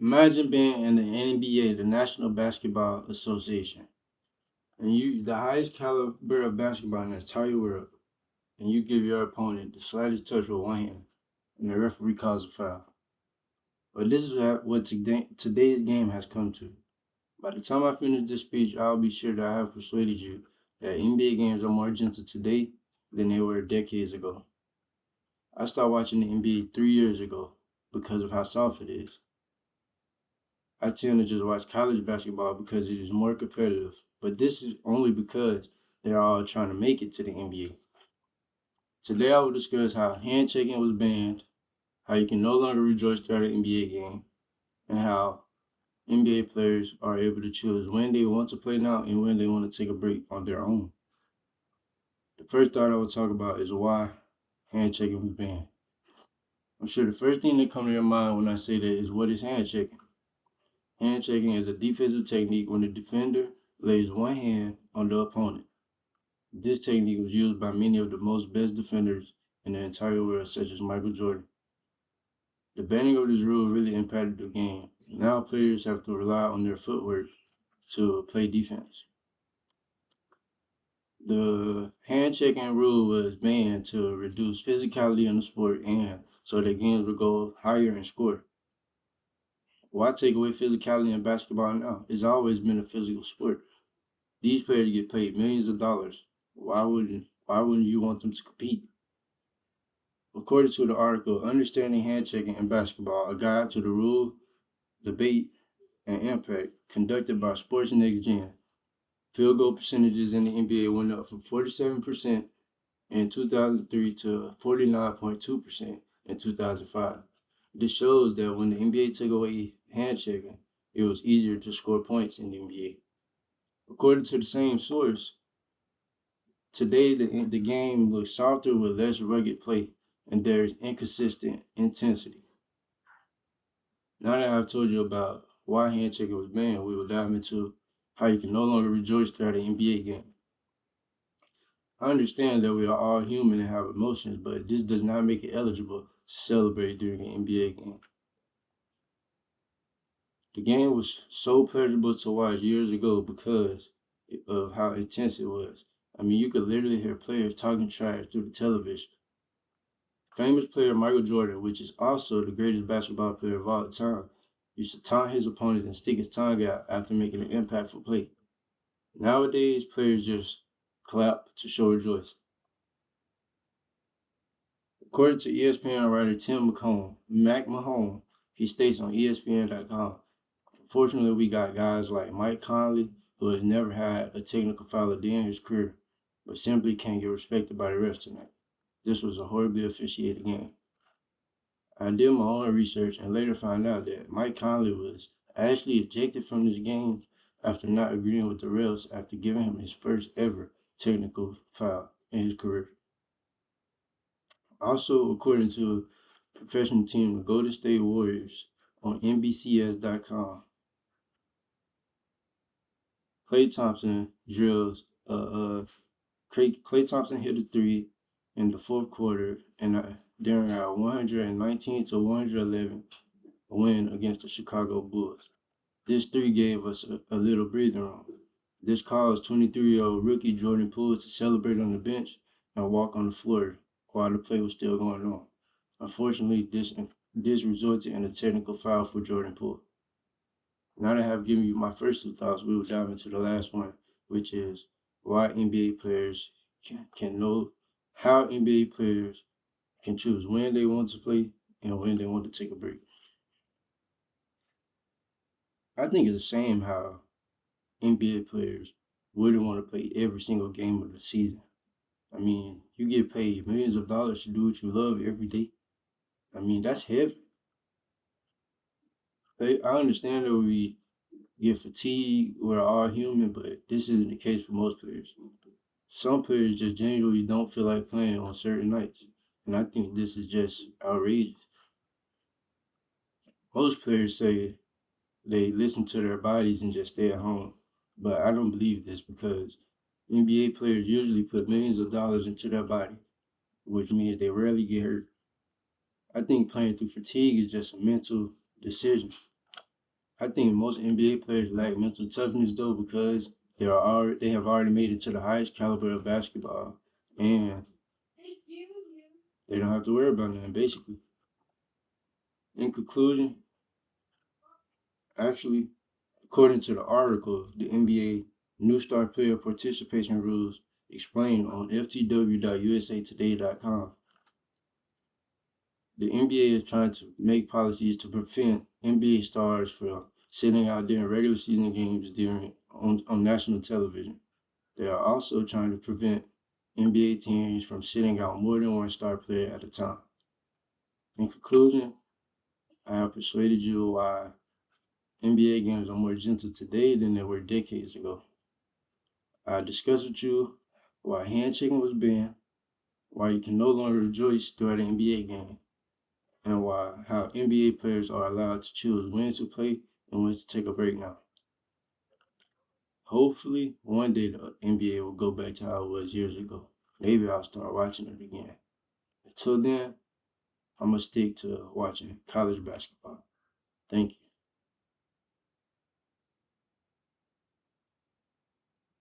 Imagine being in the NBA, the National Basketball Association, and you the highest caliber of basketball in the entire world, and you give your opponent the slightest touch with one hand, and the referee calls a foul. But this is what today's game has come to. By the time I finish this speech, I'll be sure that I have persuaded you that NBA games are more gentle today than they were decades ago. I started watching the NBA 3 years ago because of how soft it is. I tend to just watch college basketball because it is more competitive, but this is only because they're all trying to make it to the NBA. Today, I will discuss how hand checking was banned, how you can no longer rejoice throughout an NBA game, and how NBA players are able to choose when they want to play now and when they want to take a break on their own. The first thought I will talk about is why hand checking was banned. I'm sure the first thing that comes to your mind when I say that is what is hand checking? Hand checking is a defensive technique when the defender lays one hand on the opponent. This technique was used by many of the most best defenders in the entire world, such as Michael Jordan. The banning of this rule really impacted the game. Now players have to rely on their footwork to play defense. The hand checking rule was banned to reduce physicality in the sport and so that games would go higher in score. Why take away physicality in basketball now? It's always been a physical sport. These players get paid millions of dollars. Why wouldn't you want them to compete? According to the article Understanding Hand Checking in Basketball, a guide to the rule, debate, and impact conducted by Sports Next Gen, field goal percentages in the NBA went up from 47% in 2003 to 49.2% in 2005. This shows that when the NBA took away hand checking, it was easier to score points in the NBA. According to the same source, today the game looks softer with less rugged play, and there is inconsistent intensity. Now that I've told you about why hand checking was banned, we will dive into how you can no longer rejoice throughout an NBA game. I understand that we are all human and have emotions, but this does not make it eligible to celebrate during an NBA game. The game was so pleasurable to watch years ago because of how intense it was. I mean, you could literally hear players talking trash through the television. Famous player Michael Jordan, which is also the greatest basketball player of all time, used to taunt his opponent and stick his tongue out after making an impactful play. Nowadays, players just clap to show rejoicing. According to ESPN writer Tim McMahon, he states on ESPN.com, unfortunately, we got guys like Mike Conley, who has never had a technical foul a day in his career, but simply can't get respected by the refs tonight. This was a horribly officiated game. I did my own research and later found out that Mike Conley was actually ejected from this game after not agreeing with the refs after giving him his first ever technical foul in his career. Also, according to professional team, the Golden State Warriors on NBCS.com, Klay Thompson drills. Klay Thompson hit a three in the fourth quarter and during our 119-111 win against the Chicago Bulls. This three gave us a little breathing room. This caused 23-year-old rookie Jordan Poole to celebrate on the bench and walk on the floor while the play was still going on. Unfortunately, this resulted in a technical foul for Jordan Poole. Now that I have given you my first two thoughts, we will dive into the last one, which is why NBA players can know how NBA players can choose when they want to play and when they want to take a break. I think it's a shame how NBA players wouldn't want to play every single game of the season. I mean, you get paid millions of dollars to do what you love every day. I mean, that's heavy. I understand that we get fatigued, we're all human, but this isn't the case for most players. Some players just genuinely don't feel like playing on certain nights, and I think this is just outrageous. Most players say they listen to their bodies and just stay at home, but I don't believe this because NBA players usually put millions of dollars into their body, which means they rarely get hurt. I think playing through fatigue is just a mental decision. I think most NBA players lack mental toughness though because they have already made it to the highest caliber of basketball, and they don't have to worry about nothing basically. In conclusion, actually, according to the article, the NBA new star player participation rules explained on ftw.usatoday.com. The NBA is trying to make policies to prevent NBA stars from sitting out during regular season games on national television. They are also trying to prevent NBA teams from sitting out more than one star player at a time. In conclusion, I have persuaded you why NBA games are more gentle today than they were decades ago. I discussed with you why handshaking was banned, why you can no longer rejoice throughout an NBA game, and how NBA players are allowed to choose when to play and when to take a break now. Hopefully, one day the NBA will go back to how it was years ago. Maybe I'll start watching it again. Until then, I'm going to stick to watching college basketball. Thank you.